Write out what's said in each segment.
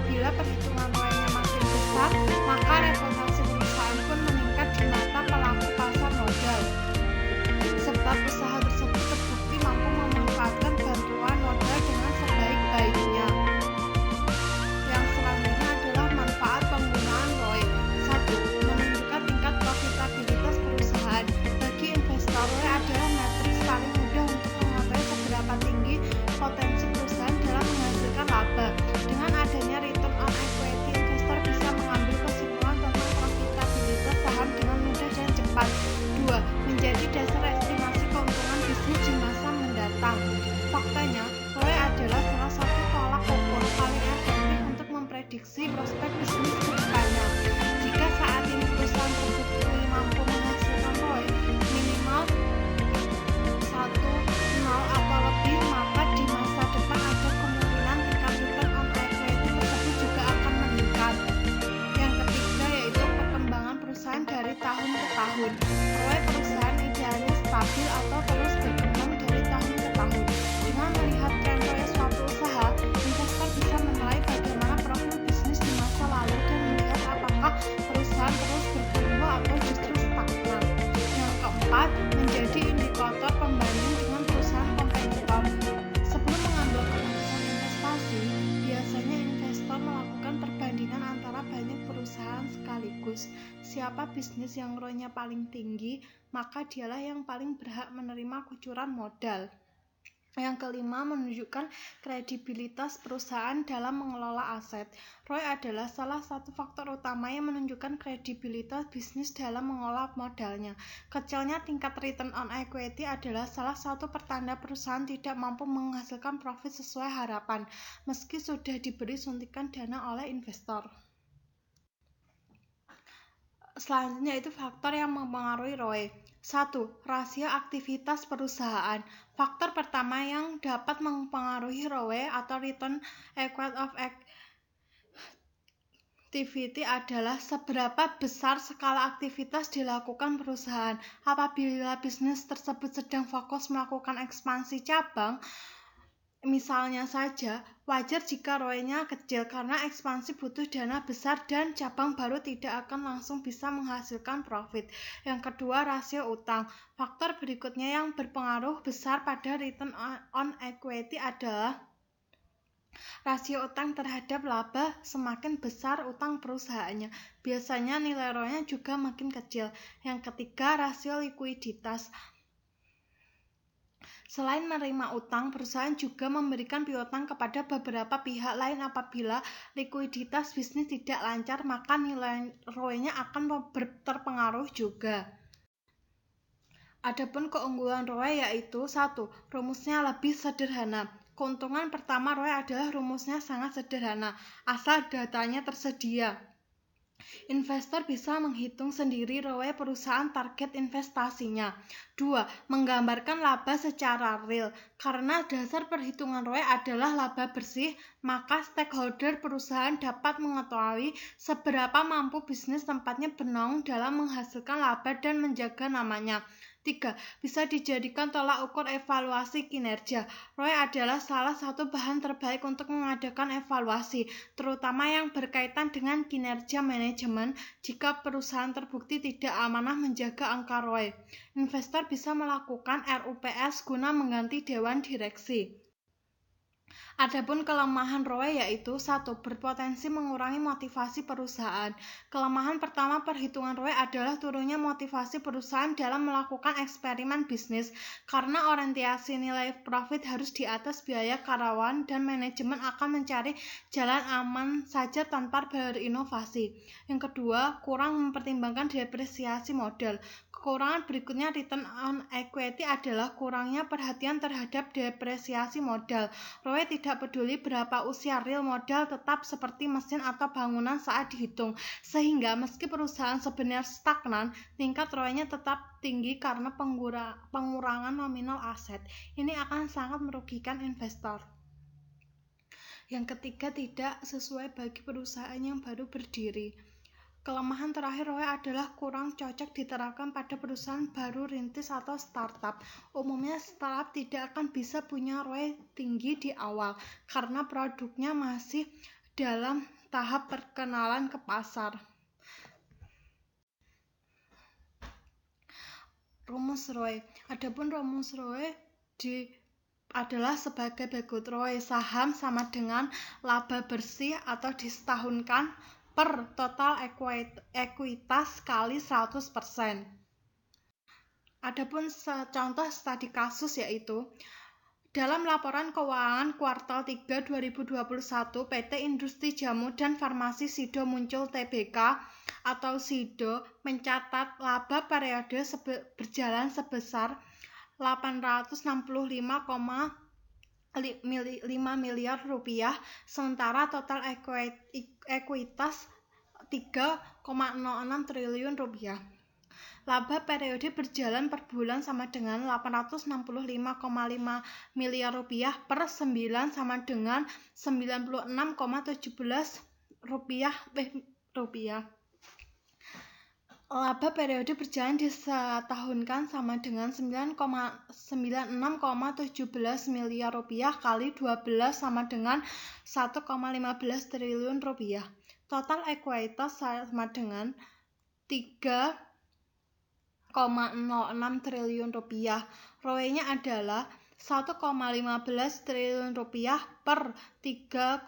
Apabila perhitungan ROE-nya makin besar, maka reputasi perusahaan pun meningkat di mata pelaku pasar modal. Sebab usaha tersebut terbukti mampu memanfaatkan bantuan modal dengan sebaik-baiknya. Yang selanjutnya adalah manfaat penggunaan ROE. 1. Menunjukkan tingkat profitabilitas perusahaan. Bagi investor, ROE adalah matriks paling mudah untuk mengetahui seberapa tinggi potensi perusahaan dalam menghasilkan laba. Dengan adanya return on equity, investor bisa mengambil kesimpulan tentang profitabilitas saham dengan mudah dan cepat. 2. Menjadi dasar estimasi keuntungan bisnis di masa mendatang. Faktanya, ROE adalah salah satu tolak ukur paling efektif untuk memprediksi prospek bisnis ke depannya. Jika saat ini perusahaan terbukti mampu menghasilkan ROE minimal 1,0 atau lebih, maka di masa depan ada kemungkinan tingkat return on equity tersebut juga akan meningkat. Yang ketiga yaitu perkembangan perusahaan dari tahun ke tahun. ROE perusahaan idealnya stabil atau terus berkembang dari tahun ke tahun. Dengan melihat tren ROE suatu usaha, investor bisa menilai bagaimana profil bisnis di masa lalu dan melihat apakah perusahaan terus bertumbuh atau justru stagnan. Yang keempat, menjadi indikator pembanding dengan perusahaan kompetitor. Sebelum mengambil keputusan investasi, biasanya investor melakukan perbandingan antara banyak perusahaan sekaligus. Siapa bisnis yang ROE-nya paling tinggi, maka dialah yang paling berhak menerima kucuran modal. Yang kelima, menunjukkan kredibilitas perusahaan dalam mengelola aset. ROE adalah salah satu faktor utama yang menunjukkan kredibilitas bisnis dalam mengelola modalnya. Kecilnya tingkat return on equity adalah salah satu pertanda perusahaan tidak mampu menghasilkan profit sesuai harapan, meski sudah diberi suntikan dana oleh investor. Selanjutnya itu faktor yang mempengaruhi ROE. 1. Rasio aktivitas perusahaan. Faktor pertama yang dapat mempengaruhi ROE atau return equity of activity adalah seberapa besar skala aktivitas dilakukan perusahaan. Apabila bisnis tersebut sedang fokus melakukan ekspansi cabang, misalnya saja, wajar jika ROE-nya kecil karena ekspansi butuh dana besar dan cabang baru tidak akan langsung bisa menghasilkan profit. Yang kedua, rasio utang. Faktor berikutnya yang berpengaruh besar pada return on equity adalah rasio utang terhadap laba. Semakin besar utang perusahaannya, biasanya nilai ROE-nya juga makin kecil. Yang ketiga, rasio likuiditas. Selain menerima utang, perusahaan juga memberikan piutang kepada beberapa pihak lain. Apabila likuiditas bisnis tidak lancar, maka nilai ROE-nya akan terpengaruh juga. Adapun keunggulan ROE yaitu 1. Rumusnya lebih sederhana. Keuntungan pertama ROE adalah rumusnya sangat sederhana, asal datanya tersedia. Investor bisa menghitung sendiri ROE perusahaan target investasinya. 2. Menggambarkan laba secara real. Karena dasar perhitungan ROE adalah laba bersih, maka stakeholder perusahaan dapat mengetahui seberapa mampu bisnis tempatnya bernaung dalam menghasilkan laba dan menjaga namanya. 3. Bisa dijadikan tolak ukur evaluasi kinerja. ROE adalah salah satu bahan terbaik untuk mengadakan evaluasi, terutama yang berkaitan dengan kinerja manajemen. Jika perusahaan terbukti tidak amanah menjaga angka ROE, investor bisa melakukan RUPS guna mengganti dewan direksi. Adapun kelemahan ROE yaitu 1. Berpotensi mengurangi motivasi perusahaan. Kelemahan pertama perhitungan ROE adalah turunnya motivasi perusahaan dalam melakukan eksperimen bisnis, karena orientasi nilai profit harus di atas biaya karyawan dan manajemen akan mencari jalan aman saja tanpa berinovasi. Yang kedua, kurang mempertimbangkan depresiasi modal. Kekurangan berikutnya return on equity adalah kurangnya perhatian terhadap depresiasi modal. ROE tidak peduli berapa usia real modal, tetap seperti mesin atau bangunan saat dihitung, sehingga meski perusahaan sebenarnya stagnan, tingkat ROE-nya tetap tinggi karena pengurangan nominal aset. Ini akan sangat merugikan investor. Yang ketiga, tidak sesuai bagi perusahaan yang baru berdiri. Kelemahan terakhir ROE adalah kurang cocok diterapkan pada perusahaan baru rintis atau startup. Umumnya startup tidak akan bisa punya ROE tinggi di awal karena produknya masih dalam tahap perkenalan ke pasar. Rumus ROE. Adapun rumus ROE adalah sebagai berikut. ROE saham sama dengan laba bersih atau disetahunkan per total ekuitas kali 100%. Adapun contoh studi kasus yaitu dalam laporan keuangan kuartal 3 2021, PT Industri Jamu dan Farmasi Sido Muncul Tbk atau Sido mencatat laba periode berjalan sebesar 865,5 miliar rupiah, sementara total ekuitas 3,06 triliun rupiah. Laba periode berjalan per bulan sama dengan 865,5 miliar rupiah per 9 sama dengan 96,17 rupiah. Laba periode berjalan disetahunkan sama dengan 96,17 miliar rupiah kali 12 sama dengan 1,15 triliun rupiah. Total ekuitas sama dengan 3,06 triliun rupiah. ROE-nya adalah 1,15 triliun rupiah per 3,06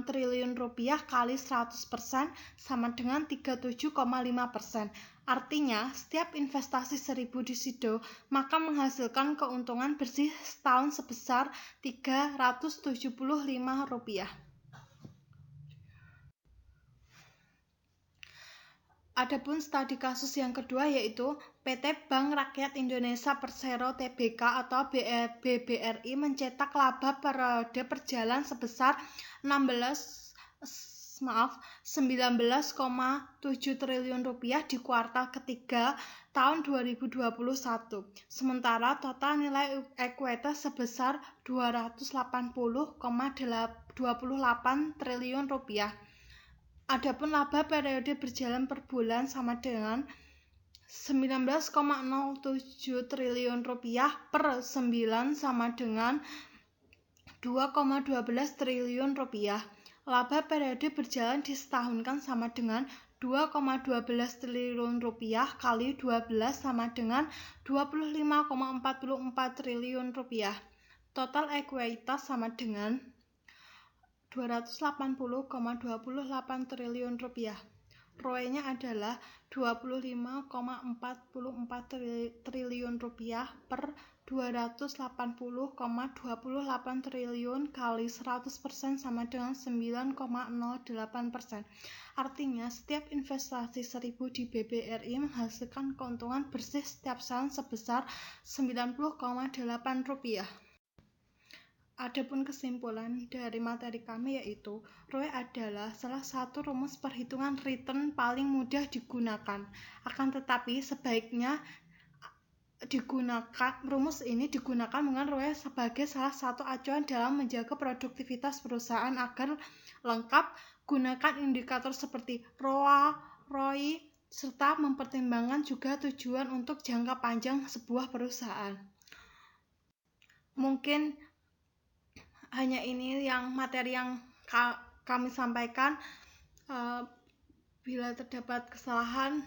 triliun rupiah kali 100% sama dengan 37,5%. Artinya, setiap investasi 1.000 di Sido maka menghasilkan keuntungan bersih setahun sebesar 375 rupiah. Adapun studi kasus yang kedua yaitu PT Bank Rakyat Indonesia Persero Tbk atau BBRI mencetak laba periode berjalan sebesar 19,7 triliun rupiah di kuartal ketiga tahun 2021. Sementara total nilai ekuitas sebesar 280,28 triliun rupiah. Adapun laba periode berjalan per bulan sama dengan 19,07 triliun rupiah per 9 sama dengan 2,12 triliun rupiah. Laba periode berjalan disetahunkan sama dengan 2,12 triliun rupiah kali 12 sama dengan 25,44 triliun rupiah. Total ekuitas sama dengan 280,28 triliun rupiah. ROE-nya adalah 25,44 triliun rupiah per 280,28 triliun kali 100% sama dengan 9,08%. Artinya, setiap investasi 1.000 di BBRI menghasilkan keuntungan bersih setiap tahun sebesar 90,8 rupiah. Adapun kesimpulan dari materi kami yaitu ROE adalah salah satu rumus perhitungan return paling mudah digunakan. Akan tetapi sebaiknya rumus ini digunakan dengan ROE sebagai salah satu acuan dalam menjaga produktivitas perusahaan agar lengkap. Gunakan indikator seperti ROA, ROI, serta mempertimbangkan juga tujuan untuk jangka panjang sebuah perusahaan. Mungkin hanya ini materi yang kami sampaikan. Bila terdapat kesalahan,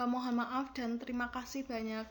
mohon maaf dan terima kasih banyak.